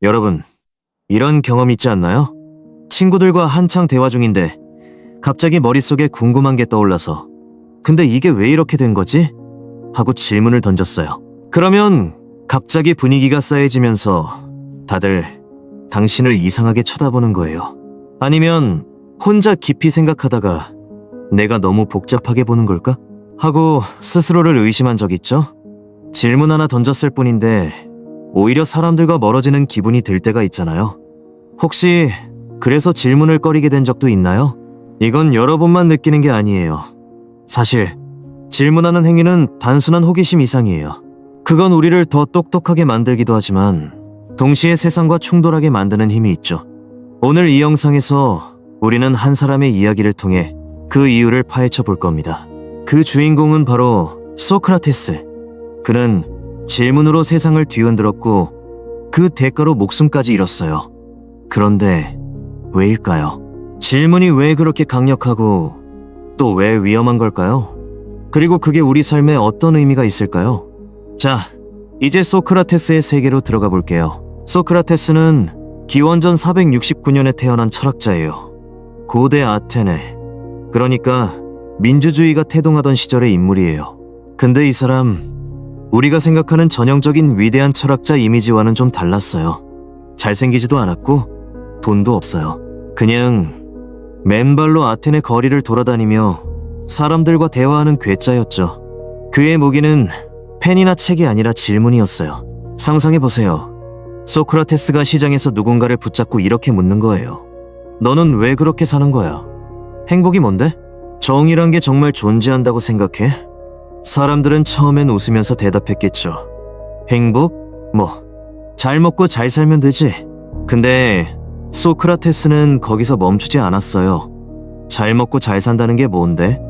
여러분, 이런 경험 있지 않나요? 친구들과 한창 대화 중인데 갑자기 머릿속에 궁금한 게 떠올라서 근데 이게 왜 이렇게 된 거지? 하고 질문을 던졌어요. 그러면 갑자기 분위기가 싸해지면서 다들 당신을 이상하게 쳐다보는 거예요. 아니면 혼자 깊이 생각하다가 내가 너무 복잡하게 보는 걸까? 하고 스스로를 의심한 적 있죠? 질문 하나 던졌을 뿐인데 오히려 사람들과 멀어지는 기분이 들 때가 있잖아요. 혹시 그래서 질문을 꺼리게 된 적도 있나요? 이건 여러분만 느끼는 게 아니에요. 사실 질문하는 행위는 단순한 호기심 이상이에요. 그건 우리를 더 똑똑하게 만들기도 하지만 동시에 세상과 충돌하게 만드는 힘이 있죠. 오늘 이 영상에서 우리는 한 사람의 이야기를 통해 그 이유를 파헤쳐 볼 겁니다. 그 주인공은 바로 소크라테스. 그는 질문으로 세상을 뒤흔들었고 그 대가로 목숨까지 잃었어요. 그런데 왜일까요? 질문이 왜 그렇게 강력하고 또 왜 위험한 걸까요? 그리고 그게 우리 삶에 어떤 의미가 있을까요? 자, 이제 소크라테스의 세계로 들어가 볼게요. 소크라테스는 기원전 469년에 태어난 철학자예요. 고대 아테네, 그러니까 민주주의가 태동하던 시절의 인물이에요. 근데 이 사람, 우리가 생각하는 전형적인 위대한 철학자 이미지와는 좀 달랐어요. 잘생기지도 않았고 돈도 없어요. 그냥 맨발로 아테네 거리를 돌아다니며 사람들과 대화하는 괴짜였죠. 그의 무기는 펜이나 책이 아니라 질문이었어요. 상상해보세요. 소크라테스가 시장에서 누군가를 붙잡고 이렇게 묻는 거예요. 너는 왜 그렇게 사는 거야? 행복이 뭔데? 정의란 게 정말 존재한다고 생각해? 사람들은 처음엔 웃으면서 대답했겠죠. 행복? 잘 먹고 잘 살면 되지. 근데 소크라테스는 거기서 멈추지 않았어요. 잘 먹고 잘 산다는 게 뭔데?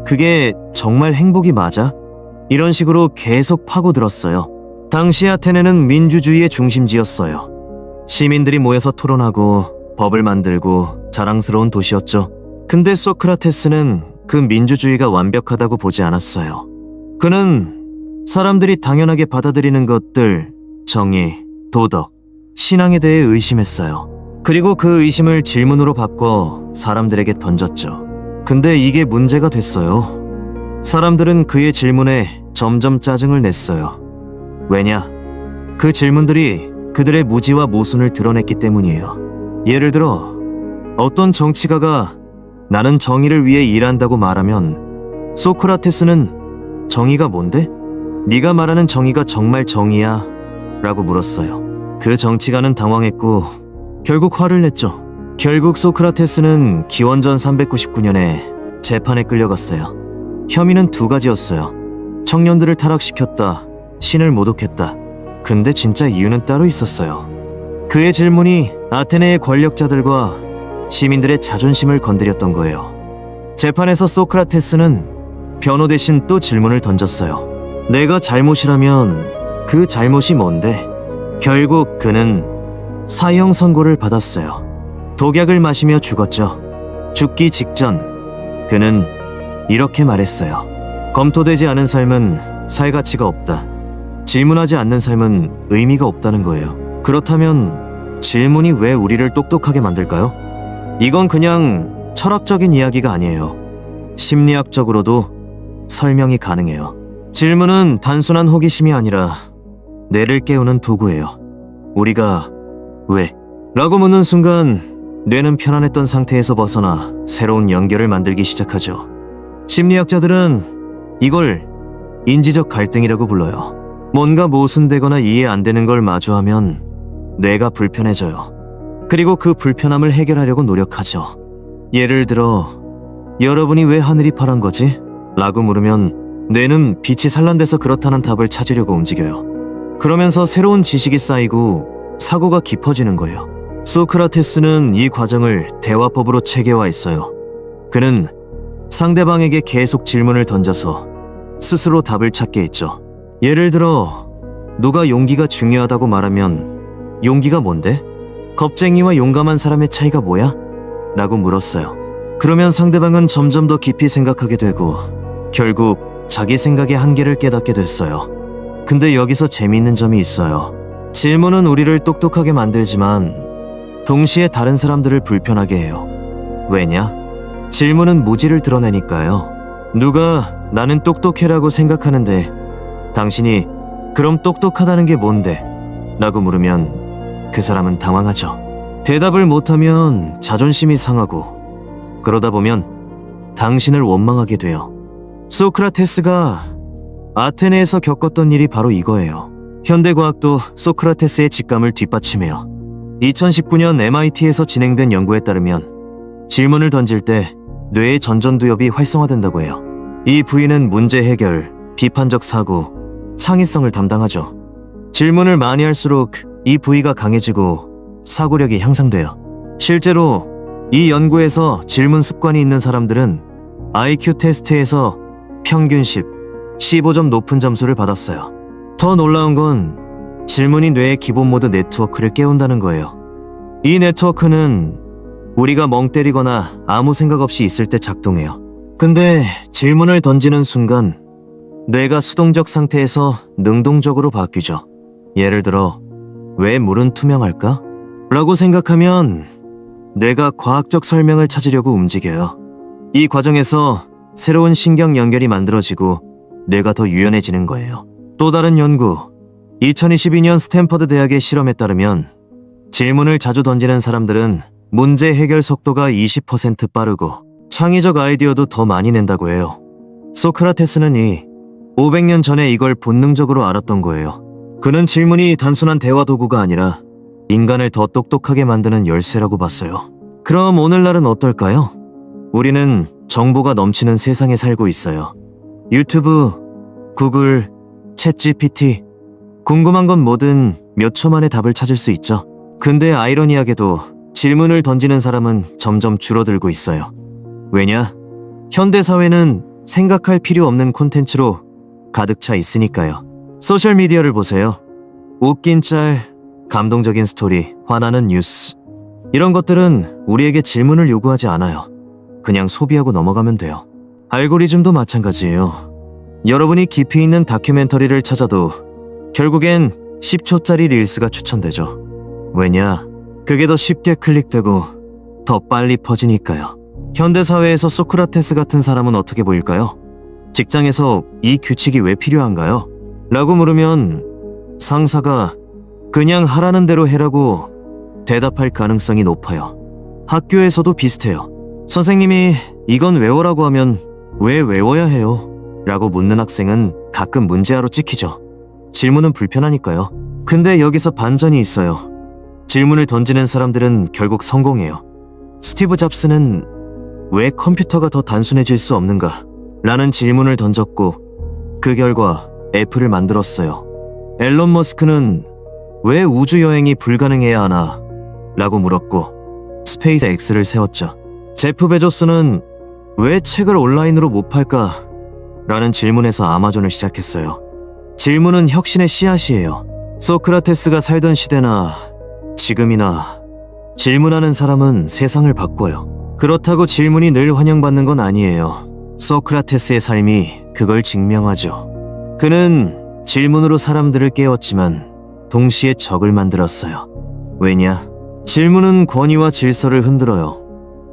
그게 정말 행복이 맞아? 이런 식으로 계속 파고들었어요. 당시 아테네는 민주주의의 중심지였어요. 시민들이 모여서 토론하고 법을 만들고 자랑스러운 도시였죠. 근데 소크라테스는 그 민주주의가 완벽하다고 보지 않았어요. 그는 사람들이 당연하게 받아들이는 것들, 정의, 도덕, 신앙에 대해 의심했어요. 그리고 그 의심을 질문으로 바꿔 사람들에게 던졌죠. 근데 이게 문제가 됐어요. 사람들은 그의 질문에 점점 짜증을 냈어요. 왜냐? 그 질문들이 그들의 무지와 모순을 드러냈기 때문이에요. 예를 들어 어떤 정치가가 나는 정의를 위해 일한다고 말하면 소크라테스는 정의가 뭔데? 네가 말하는 정의가 정말 정의야? 라고 물었어요. 그 정치가는 당황했고 결국 화를 냈죠. 결국 소크라테스는 기원전 399년에 재판에 끌려갔어요. 혐의는 두 가지였어요. 청년들을 타락시켰다, 신을 모독했다. 근데 진짜 이유는 따로 있었어요. 그의 질문이 아테네의 권력자들과 시민들의 자존심을 건드렸던 거예요. 재판에서 소크라테스는 변호 대신 또 질문을 던졌어요. 내가 잘못이라면 그 잘못이 뭔데? 결국 그는 사형 선고를 받았어요. 독약을 마시며 죽었죠. 죽기 직전 그는 이렇게 말했어요. 검토되지 않은 삶은 살 가치가 없다. 질문하지 않는 삶은 의미가 없다는 거예요. 그렇다면 질문이 왜 우리를 똑똑하게 만들까요? 이건 그냥 철학적인 이야기가 아니에요. 심리학적으로도 설명이 가능해요. 질문은 단순한 호기심이 아니라 뇌를 깨우는 도구예요. 우리가 왜? 라고 묻는 순간 뇌는 편안했던 상태에서 벗어나 새로운 연결을 만들기 시작하죠. 심리학자들은 이걸 인지적 갈등이라고 불러요. 뭔가 모순되거나 이해 안 되는 걸 마주하면 뇌가 불편해져요. 그리고 그 불편함을 해결하려고 노력하죠. 예를 들어 여러분이 왜 하늘이 파란 거지? 라고 물으면 뇌는 빛이 산란돼서 그렇다는 답을 찾으려고 움직여요. 그러면서 새로운 지식이 쌓이고 사고가 깊어지는 거예요. 소크라테스는 이 과정을 대화법으로 체계화했어요. 그는 상대방에게 계속 질문을 던져서 스스로 답을 찾게 했죠. 예를 들어 누가 용기가 중요하다고 말하면 용기가 뭔데? 겁쟁이와 용감한 사람의 차이가 뭐야? 라고 물었어요. 그러면 상대방은 점점 더 깊이 생각하게 되고 결국 자기 생각의 한계를 깨닫게 됐어요. 근데 여기서 재미있는 점이 있어요. 질문은 우리를 똑똑하게 만들지만 동시에 다른 사람들을 불편하게 해요. 왜냐? 질문은 무지를 드러내니까요. 누가 나는 똑똑해라고 생각하는데 당신이 그럼 똑똑하다는 게 뭔데? 라고 물으면 그 사람은 당황하죠. 대답을 못하면 자존심이 상하고 그러다 보면 당신을 원망하게 돼요. 소크라테스가 아테네에서 겪었던 일이 바로 이거예요. 현대과학도 소크라테스의 직감을 뒷받침해요. 2019년 MIT에서 진행된 연구에 따르면 질문을 던질 때 뇌의 전전두엽이 활성화된다고 해요. 이 부위는 문제 해결, 비판적 사고, 창의성을 담당하죠. 질문을 많이 할수록 이 부위가 강해지고 사고력이 향상돼요. 실제로 이 연구에서 질문 습관이 있는 사람들은 IQ 테스트에서 평균 15점 높은 점수를 받았어요. 더 놀라운 건 질문이 뇌의 기본 모드 네트워크를 깨운다는 거예요. 이 네트워크는 우리가 멍 때리거나 아무 생각 없이 있을 때 작동해요. 근데 질문을 던지는 순간 뇌가 수동적 상태에서 능동적으로 바뀌죠. 예를 들어, 왜 물은 투명할까? 라고 생각하면 뇌가 과학적 설명을 찾으려고 움직여요. 이 과정에서 새로운 신경 연결이 만들어지고 뇌가 더 유연해지는 거예요. 또 다른 연구, 2022년 스탠퍼드 대학의 실험에 따르면 질문을 자주 던지는 사람들은 문제 해결 속도가 20% 빠르고 창의적 아이디어도 더 많이 낸다고 해요. 소크라테스는 500년 전에 이걸 본능적으로 알았던 거예요. 그는 질문이 단순한 대화 도구가 아니라 인간을 더 똑똑하게 만드는 열쇠라고 봤어요. 그럼 오늘날은 어떨까요? 우리는 정보가 넘치는 세상에 살고 있어요. 유튜브, 구글, 챗 GPT, 궁금한 건 뭐든 몇 초 만에 답을 찾을 수 있죠. 근데 아이러니하게도 질문을 던지는 사람은 점점 줄어들고 있어요. 왜냐? 현대사회는 생각할 필요 없는 콘텐츠로 가득 차 있으니까요. 소셜미디어를 보세요. 웃긴 짤, 감동적인 스토리, 화나는 뉴스. 이런 것들은 우리에게 질문을 요구하지 않아요. 그냥 소비하고 넘어가면 돼요. 알고리즘도 마찬가지예요. 여러분이 깊이 있는 다큐멘터리를 찾아도 결국엔 10초짜리 릴스가 추천되죠. 왜냐? 그게 더 쉽게 클릭되고 더 빨리 퍼지니까요. 현대사회에서 소크라테스 같은 사람은 어떻게 보일까요? 직장에서 이 규칙이 왜 필요한가요? 라고 물으면 상사가 그냥 하라는 대로 해라고 대답할 가능성이 높아요. 학교에서도 비슷해요. 선생님이 이건 외워라고 하면 왜 외워야 해요? 라고 묻는 학생은 가끔 문제아로 찍히죠. 질문은 불편하니까요. 근데 여기서 반전이 있어요. 질문을 던지는 사람들은 결국 성공해요. 스티브 잡스는 왜 컴퓨터가 더 단순해질 수 없는가? 라는 질문을 던졌고 그 결과 애플을 만들었어요. 앨런 머스크는 왜 우주여행이 불가능해야 하나? 라고 물었고 스페이스 X를 세웠죠. 제프 베조스는 왜 책을 온라인으로 못 팔까? 라는 질문에서 아마존을 시작했어요. 질문은 혁신의 씨앗이에요. 소크라테스가 살던 시대나 지금이나 질문하는 사람은 세상을 바꿔요. 그렇다고 질문이 늘 환영받는 건 아니에요. 소크라테스의 삶이 그걸 증명하죠. 그는 질문으로 사람들을 깨웠지만 동시에 적을 만들었어요. 왜냐? 질문은 권위와 질서를 흔들어요.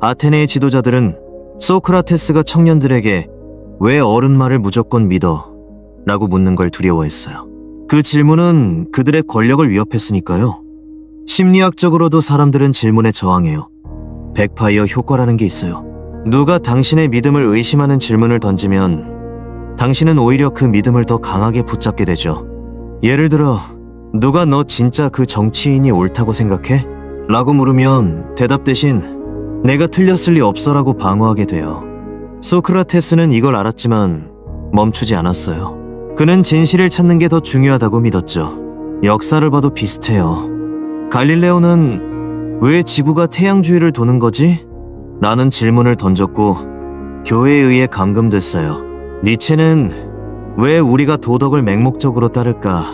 아테네의 지도자들은 소크라테스가 청년들에게 왜 어른 말을 무조건 믿어? 라고 묻는 걸 두려워했어요. 그 질문은 그들의 권력을 위협했으니까요. 심리학적으로도 사람들은 질문에 저항해요. 백파이어 효과라는 게 있어요. 누가 당신의 믿음을 의심하는 질문을 던지면 당신은 오히려 그 믿음을 더 강하게 붙잡게 되죠. 예를 들어 누가 너 진짜 그 정치인이 옳다고 생각해? 라고 물으면 대답 대신 내가 틀렸을 리 없어라고 방어하게 돼요. 소크라테스는 이걸 알았지만 멈추지 않았어요. 그는 진실을 찾는 게 더 중요하다고 믿었죠. 역사를 봐도 비슷해요. 갈릴레오는 왜 지구가 태양 주위를 도는 거지? 라는 질문을 던졌고 교회에 의해 감금됐어요. 니체는 왜 우리가 도덕을 맹목적으로 따를까?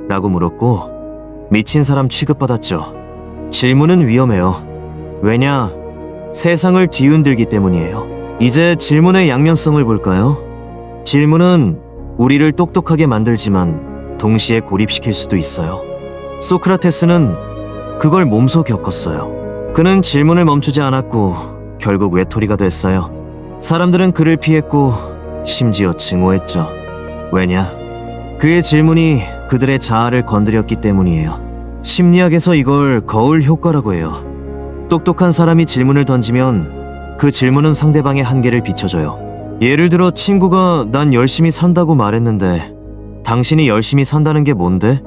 라고 물었고 미친 사람 취급받았죠. 질문은 위험해요. 왜냐? 세상을 뒤흔들기 때문이에요. 이제 질문의 양면성을 볼까요? 질문은 우리를 똑똑하게 만들지만 동시에 고립시킬 수도 있어요. 소크라테스는 그걸 몸소 겪었어요. 그는 질문을 멈추지 않았고 결국 외톨이가 됐어요. 사람들은 그를 피했고 심지어 증오했죠. 왜냐? 그의 질문이 그들의 자아를 건드렸기 때문이에요. 심리학에서 이걸 거울 효과라고 해요. 똑똑한 사람이 질문을 던지면 그 질문은 상대방의 한계를 비춰줘요. 예를 들어 친구가 난 열심히 산다고 말했는데 당신이 열심히 산다는 게 뭔데?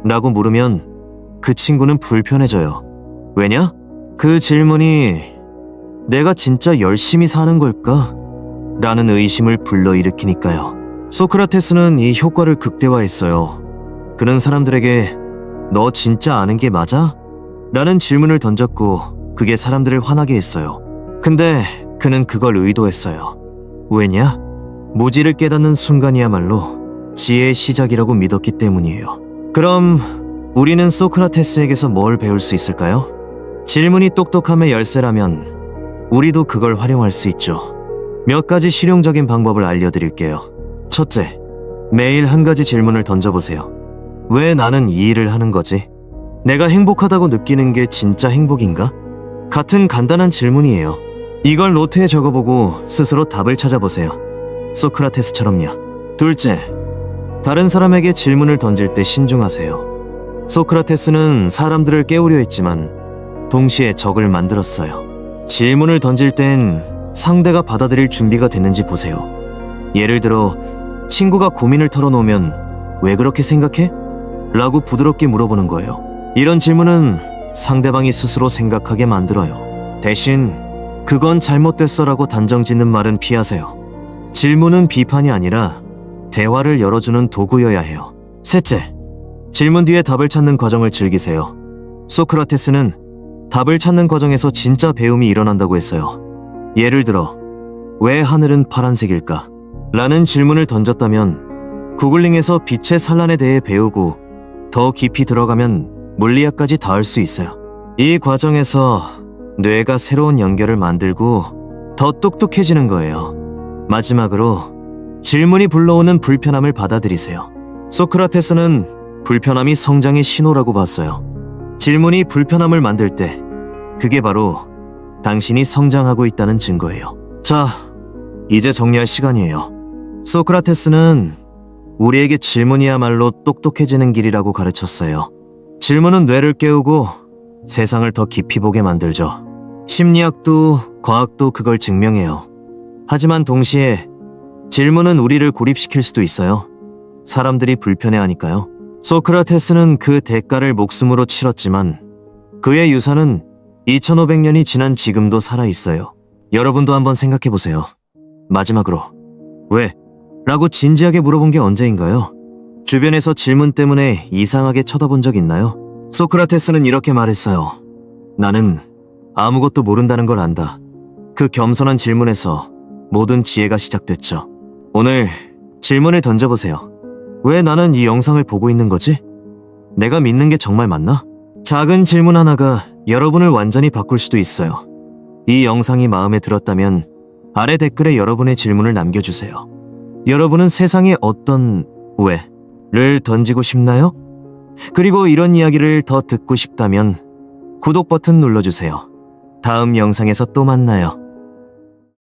라고 물으면 그 친구는 불편해져요. 왜냐? 그 질문이 내가 진짜 열심히 사는 걸까? 라는 의심을 불러일으키니까요. 소크라테스는 이 효과를 극대화했어요. 그는 사람들에게 너 진짜 아는 게 맞아? 라는 질문을 던졌고 그게 사람들을 화나게 했어요. 근데 그는 그걸 의도했어요. 왜냐? 무지를 깨닫는 순간이야말로 지혜의 시작이라고 믿었기 때문이에요. 그럼 우리는 소크라테스에게서 뭘 배울 수 있을까요? 질문이 똑똑함의 열쇠라면 우리도 그걸 활용할 수 있죠. 몇 가지 실용적인 방법을 알려드릴게요. 첫째, 매일 한 가지 질문을 던져보세요. 왜 나는 이 일을 하는 거지? 내가 행복하다고 느끼는 게 진짜 행복인가? 같은 간단한 질문이에요. 이걸 노트에 적어보고 스스로 답을 찾아보세요. 소크라테스처럼요. 둘째, 다른 사람에게 질문을 던질 때 신중하세요. 소크라테스는 사람들을 깨우려 했지만 동시에 적을 만들었어요. 질문을 던질 땐 상대가 받아들일 준비가 됐는지 보세요. 예를 들어 친구가 고민을 털어놓으면 왜 그렇게 생각해? 라고 부드럽게 물어보는 거예요. 이런 질문은 상대방이 스스로 생각하게 만들어요. 대신 그건 잘못됐어 라고 단정짓는 말은 피하세요. 질문은 비판이 아니라 대화를 열어주는 도구여야 해요. 셋째, 질문 뒤에 답을 찾는 과정을 즐기세요. 소크라테스는 답을 찾는 과정에서 진짜 배움이 일어난다고 했어요. 예를 들어 왜 하늘은 파란색일까? 라는 질문을 던졌다면 구글링에서 빛의 산란에 대해 배우고 더 깊이 들어가면 물리학까지 닿을 수 있어요. 이 과정에서 뇌가 새로운 연결을 만들고 더 똑똑해지는 거예요. 마지막으로 질문이 불러오는 불편함을 받아들이세요. 소크라테스는 불편함이 성장의 신호라고 봤어요. 질문이 불편함을 만들 때 그게 바로 당신이 성장하고 있다는 증거예요. 자, 이제 정리할 시간이에요. 소크라테스는 우리에게 질문이야말로 똑똑해지는 길이라고 가르쳤어요. 질문은 뇌를 깨우고 세상을 더 깊이 보게 만들죠. 심리학도 과학도 그걸 증명해요. 하지만 동시에 질문은 우리를 고립시킬 수도 있어요. 사람들이 불편해하니까요. 소크라테스는 그 대가를 목숨으로 치렀지만 그의 유산은 2500년이 지난 지금도 살아있어요. 여러분도 한번 생각해보세요. 마지막으로 왜? 라고 진지하게 물어본 게 언제인가요? 주변에서 질문 때문에 이상하게 쳐다본 적 있나요? 소크라테스는 이렇게 말했어요. 나는 아무것도 모른다는 걸 안다. 그 겸손한 질문에서 모든 지혜가 시작됐죠. 오늘 질문을 던져보세요. 왜 나는 이 영상을 보고 있는 거지? 내가 믿는 게 정말 맞나? 작은 질문 하나가 여러분을 완전히 바꿀 수도 있어요. 이 영상이 마음에 들었다면 아래 댓글에 여러분의 질문을 남겨주세요. 여러분은 세상에 어떤 왜를 던지고 싶나요? 그리고 이런 이야기를 더 듣고 싶다면 구독 버튼 눌러주세요. 다음 영상에서 또 만나요.